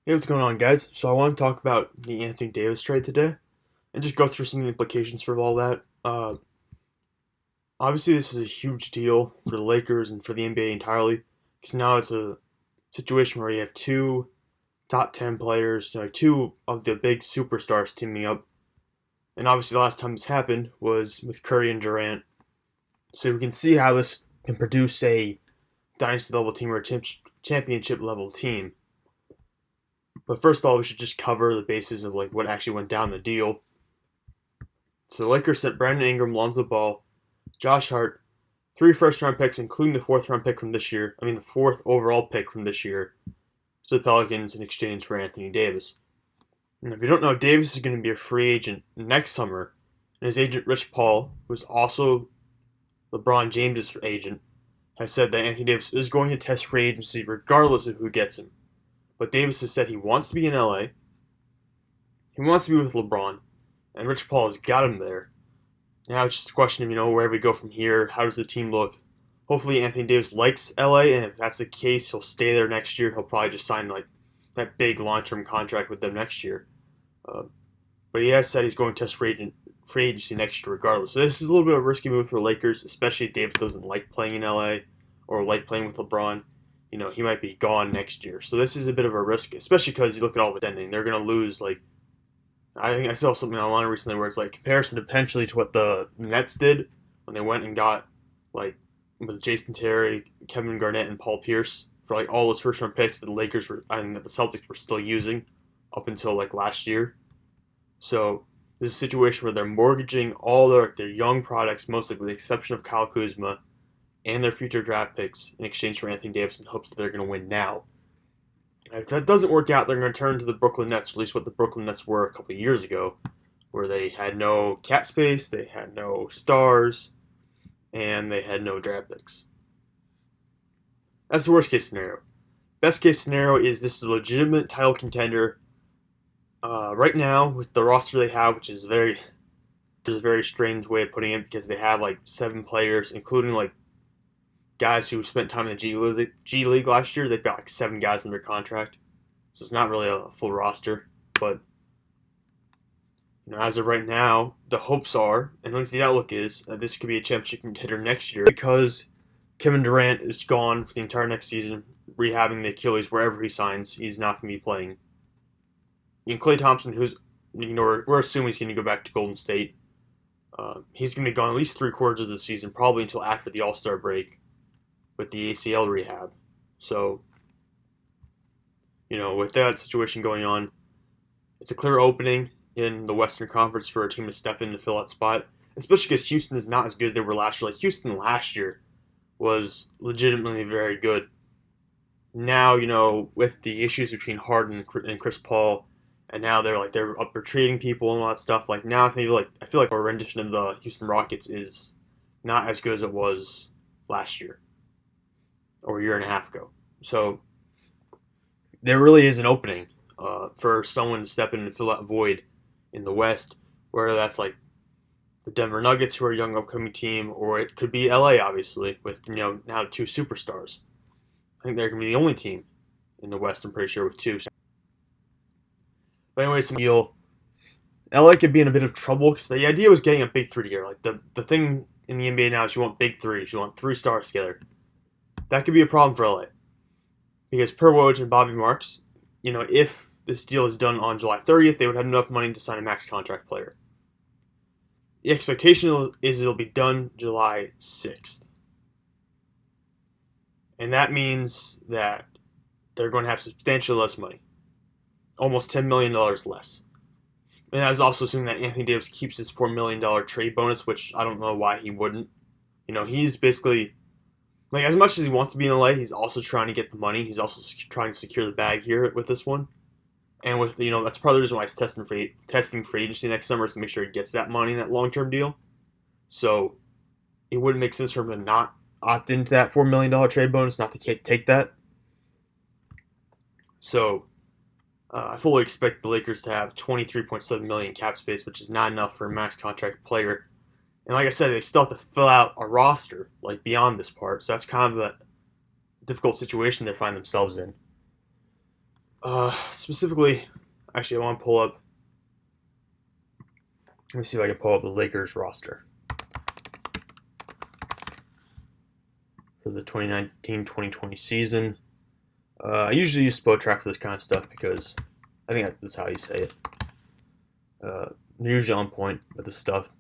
Hey, what's going on, guys? So I want to talk about the Anthony Davis trade today, and just go through some of the implications for all that. Obviously, this is a huge deal for the Lakers and for the NBA entirely, because now it's a situation where you have two top 10 players, two of the big superstars teaming up. And obviously, the last time this happened was with Curry and Durant. So we can see how this can produce a dynasty level team or a championship level team. But first of all, we should just cover the basis of what actually went down in the deal. So the Lakers sent Brandon Ingram, Lonzo Ball, Josh Hart, three first-round picks, including the fourth-round pick from this year. The fourth overall pick from this year, to the Pelicans in exchange for Anthony Davis. And if you don't know, Davis is going to be a free agent next summer, and his agent Rich Paul, who's also LeBron James' agent, has said that Anthony Davis is going to test free agency regardless of who gets him. But Davis has said he wants to be in LA, he wants to be with LeBron, and Rich Paul has got him there. Now it's just a question of, where we go from here. How does the team look? Hopefully Anthony Davis likes LA, and if that's the case, he'll stay there next year. He'll probably just sign that big long-term contract with them next year. Uh, but he has said he's going to test free agency next year regardless. So this is a little bit of a risky move for the Lakers, especially if Davis doesn't like playing in LA or like playing with LeBron. He might be gone next year. So this is a bit of a risk, especially because you look at all the ending. They're going to lose I think I saw something online recently where it's comparison potentially to what the Nets did when they went and got with Jason Terry, Kevin Garnett, and Paul Pierce for all those first round picks that the Lakers were and that the Celtics were still using up until last year. So this is a situation where they're mortgaging all their young products, mostly with the exception of Kyle Kuzma, and their future draft picks in exchange for Anthony Davis in hopes that they're going to win now. If that doesn't work out, they're going to turn to the Brooklyn Nets, at least what the Brooklyn Nets were a couple of years ago, where they had no cap space, they had no stars, and they had no draft picks. That's the worst case scenario. Best case scenario is this is a legitimate title contender. Right now, with the roster they have, which is a very strange way of putting it, because they have 7 players, including guys who spent time in the G League last year. They've got 7 guys under contract, so it's not really a full roster. But as of right now, the hopes are, and at least the outlook is, that this could be a championship contender next year, because Kevin Durant is gone for the entire next season, rehabbing the Achilles wherever he signs. He's not going to be playing. And Klay Thompson, who's we're assuming he's going to go back to Golden State. He's going to be gone at least 3/4 of the season, probably until after the All-Star break with the ACL rehab. So, with that situation going on, it's a clear opening in the Western Conference for a team to step in to fill that spot, especially because Houston is not as good as they were last year. Houston last year was legitimately very good. Now, with the issues between Harden and Chris Paul, and now they're up for trading people and all that stuff. Now I feel like our rendition of the Houston Rockets is not as good as it was last year or a year and a half ago. So there really is an opening for someone to step in and fill that void in the West, whether that's the Denver Nuggets, who are a young upcoming team, or it could be LA, obviously, with now 2 superstars. I think they're going to be the only team in the West, I'm pretty sure, with 2. But anyway, LA could be in a bit of trouble, because the idea was getting a big 3 together. The thing in the NBA now is you want big 3s. You want 3 stars together. That could be a problem for LA. Because per Woj and Bobby Marks, if this deal is done on July 30th, they would have enough money to sign a max contract player. The expectation is it'll be done July 6th. And that means that they're going to have substantially less money. Almost $10 million less. And that is also assuming that Anthony Davis keeps his $4 million trade bonus, which I don't know why he wouldn't. He's basically, as much as he wants to be in LA, he's also trying to get the money. He's also trying to secure the bag here with this one. And with, that's part of the reason why he's testing free agency next summer, is to make sure he gets that money in that long-term deal. So it wouldn't make sense for him to not opt into that $4 million trade bonus, not to take that. So I fully expect the Lakers to have $23.7 million cap space, which is not enough for a max contract player. And like I said, they still have to fill out a roster beyond this part. So that's kind of a difficult situation they find themselves in. Specifically, actually, I want to pull up. Let me see if I can pull up the Lakers roster for the 2019-2020 season. I usually use Spotrac for this kind of stuff because I think that's how you say it. They're usually on point with this stuff.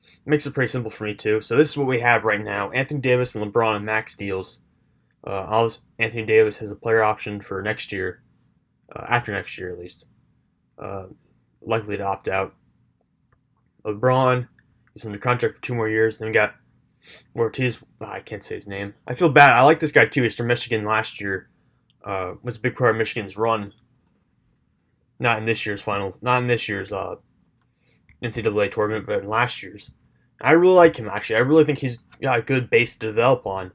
It makes it pretty simple for me too. So this is what we have right now: Anthony Davis and LeBron and max deals. Anthony Davis has a player option for next year, after next year at least. Likely to opt out. LeBron is under contract for 2 more years. Then we got Ortiz. I can't say his name. I feel bad. I like this guy too. He's from Michigan last year. Was a big part of Michigan's run. Not in this year's NCAA tournament, but in last year's. I really like him actually. I really think he's got a good base to develop on.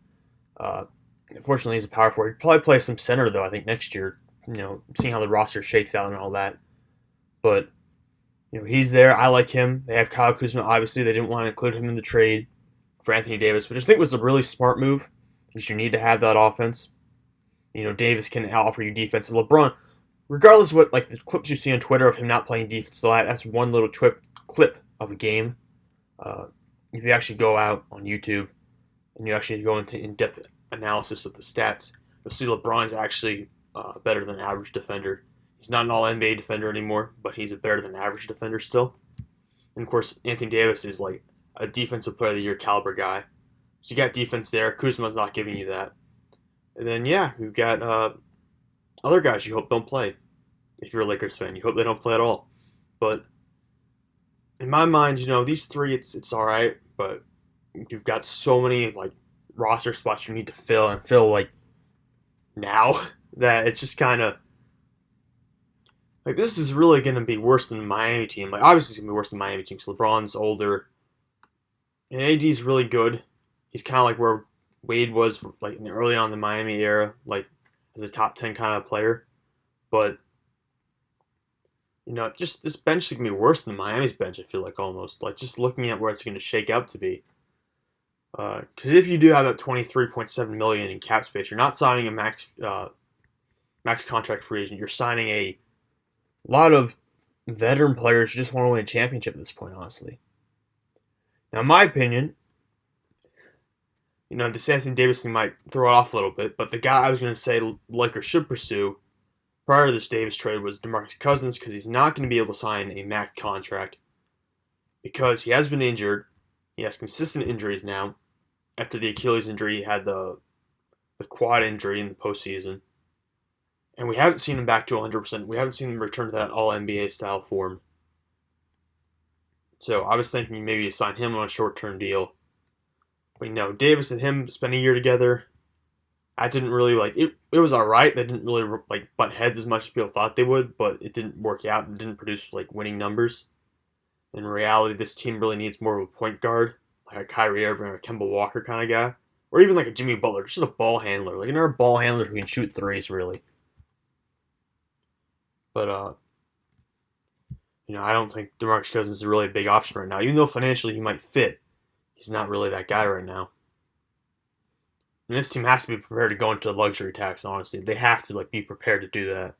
Unfortunately, he's a power forward. He'd probably play some center though. I think next year. Seeing how the roster shakes out and all that. But he's there. I like him. They have Kyle Kuzma. Obviously, they didn't want to include him in the trade for Anthony Davis, which I think was a really smart move because you need to have that offense. Davis can offer you defense. And LeBron, regardless of what the clips you see on Twitter of him not playing defense, that's one little clip of a game. If you actually go out on YouTube and you actually go into in-depth analysis of the stats, you'll see LeBron is actually better than average defender. He's not an all-NBA defender anymore, but he's a better than average defender still. And of course, Anthony Davis is like a defensive player of the year caliber guy. So you got defense there. Kuzma's not giving you that. And then you've got other guys you hope don't play. If you're a Lakers fan, you hope they don't play at all. But in my mind, these three, it's all right. But you've got so many roster spots you need to fill and fill now that it's just kind of this is really going to be worse than the Miami team. Obviously it's going to be worse than the Miami team because LeBron's older and AD's really good. He's kind of like where Wade was early on in the Miami era, as a top 10 kind of player. But just this bench is going to be worse than Miami's bench. I feel like almost just looking at where it's going to shake out to be. Because if you do have that $23.7 million in cap space, you're not signing a max contract free agent. You're signing a lot of veteran players who just want to win a championship at this point, honestly. Now, in my opinion, this Anthony Davis thing might throw it off a little bit, but the guy I was going to say Lakers should pursue prior to this Davis trade was DeMarcus Cousins, because he's not going to be able to sign a max contract because he has been injured. He has consistent injuries now. After the Achilles injury, he had the quad injury in the postseason. And we haven't seen him back to 100%. We haven't seen him return to that all-NBA style form. So I was thinking maybe you sign him on a short-term deal. But Davis and him spent a year together. I didn't really it. It was all right. They didn't really butt heads as much as people thought they would, but it didn't work out. It didn't produce winning numbers. In reality, this team really needs more of a point guard, like a Kyrie Irving or a Kemba Walker kind of guy, or even a Jimmy Butler, just a ball handler, another ball handler who can shoot threes, really. But I don't think DeMarcus Cousins is really a big option right now. Even though financially he might fit, he's not really that guy right now. And this team has to be prepared to go into a luxury tax, honestly. They have to be prepared to do that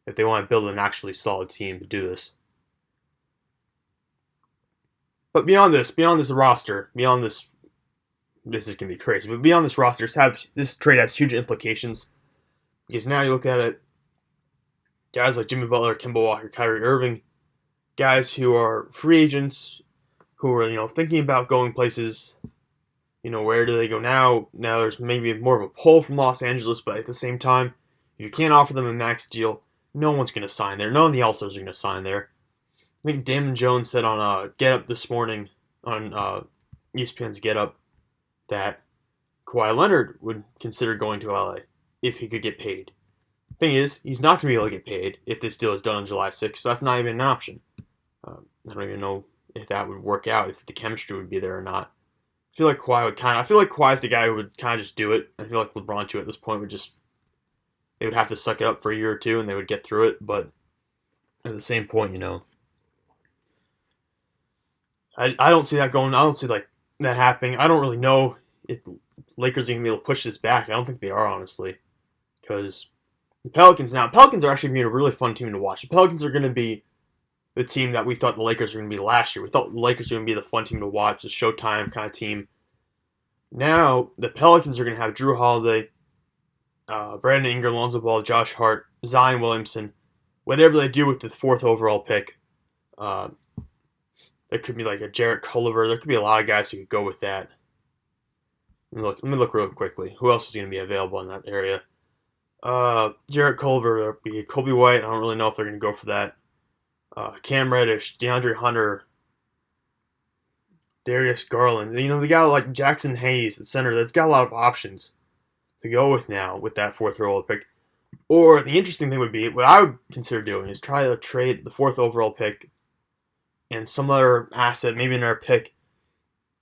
if they want to build an actually solid team to do this. But beyond this roster, this is going to be crazy. But beyond this roster, this trade has huge implications. Because now you look at it, guys like Jimmy Butler, Kemba Walker, Kyrie Irving, guys who are free agents, who are thinking about going places. Where do they go now? Now there's maybe more of a pull from Los Angeles, but at the same time, if you can't offer them a max deal, no one's going to sign there. None of the All-Stars are going to sign there. I think Damon Jones said on Get Up this morning, on ESPN's Get Up, that Kawhi Leonard would consider going to LA if he could get paid. Thing is, he's not going to be able to get paid if this deal is done on July 6th, so that's not even an option. I don't even know if that would work out, if the chemistry would be there or not. I feel like Kawhi's the guy who would kind of just do it. I feel like LeBron, too, at this point, they would have to suck it up for a year or two, and they would get through it, but at the same point, I don't see that going. I don't see that happening. I don't really know if Lakers are going to be able to push this back. I don't think they are, honestly, because The Pelicans now. Pelicans are actually going to be a really fun team to watch. The Pelicans are going to be the team that we thought the Lakers were going to be last year. We thought the Lakers were going to be the fun team to watch, the Showtime kind of team. Now the Pelicans are going to have Drew Holiday, Brandon Ingram, Lonzo Ball, Josh Hart, Zion Williamson. Whatever they do with the 4th overall pick, there could be like a Jarrett Culver. There could be a lot of guys who could go with that. Let me look real quickly. Who else is going to be available in that area? Jarrett Culver, there'll be Kobe White. I don't really know if they're going to go for that. Cam Reddish, DeAndre Hunter, Darius Garland. You know, they got like Jackson Hayes, the center. They've got a lot of options to go with now with that 4th overall pick. Or the interesting thing would be, what I would consider doing is try to trade the 4th overall pick and some other asset, maybe another pick.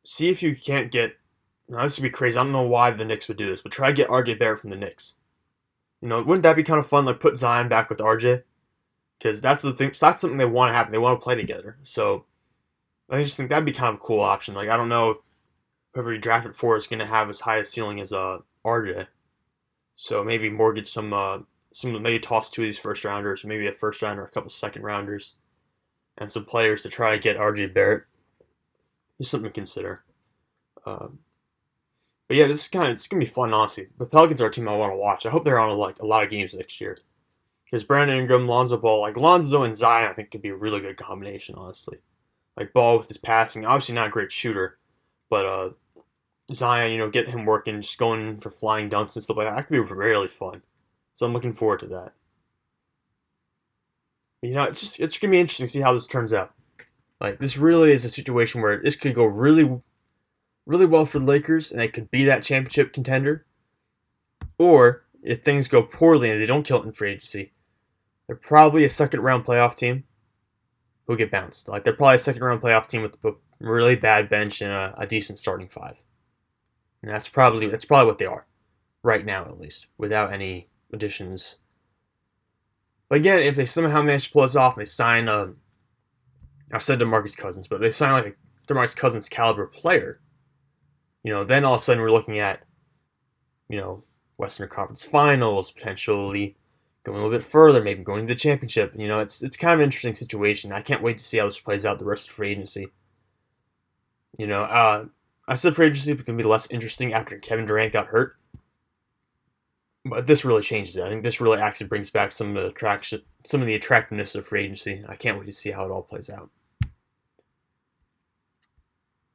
See if you can't get. Now this would be crazy. I don't know why the Knicks would do this, but try to get RJ Barrett from the Knicks. You know, wouldn't that be kind of fun? Like put Zion back with RJ, because that's the thing. So that's something they want to happen. They want to play together. So I just think that'd be kind of a cool option. Like I don't know if whoever you drafted for is going to have as high a ceiling as RJ. So maybe mortgage some maybe toss 2 of these first rounders, maybe a first rounder, a couple second rounders, and some players to try to get RJ Barrett. Just something to consider. But yeah, it's gonna be fun, honestly. The Pelicans are a team I want to watch. I hope they're on like a lot of games next year. Because Brandon Ingram, Lonzo Ball, like Lonzo and Zion, I think could be a really good combination, honestly. Like Ball with his passing, obviously not a great shooter, but Zion, you know, getting him working, just going for flying dunks and stuff like that. That could be really fun. So I'm looking forward to that. But, you know, it's gonna be interesting to see how this turns out. Like this really is a situation where this could go really, really well for the Lakers, and they could be that championship contender. Or if things go poorly and they don't kill it in free agency, they're probably a second round playoff team who get bounced. Like they're probably a second round playoff team with a really bad bench and a decent starting 5. And that's probably what they are right now, at least, without any additions. But again, if they somehow manage to pull this off and they sign I said DeMarcus Cousins, but they sign like a DeMarcus Cousins caliber player, you know, then all of a sudden we're looking at, you know, Western Conference Finals, potentially going a little bit further, maybe going to the championship. You know, it's kind of an interesting situation. I can't wait to see how this plays out the rest of free agency. You know, I said free agency was going to be less interesting after Kevin Durant got hurt, but this really changes it. I think this really actually brings back some of the attractiveness of free agency. I can't wait to see how it all plays out.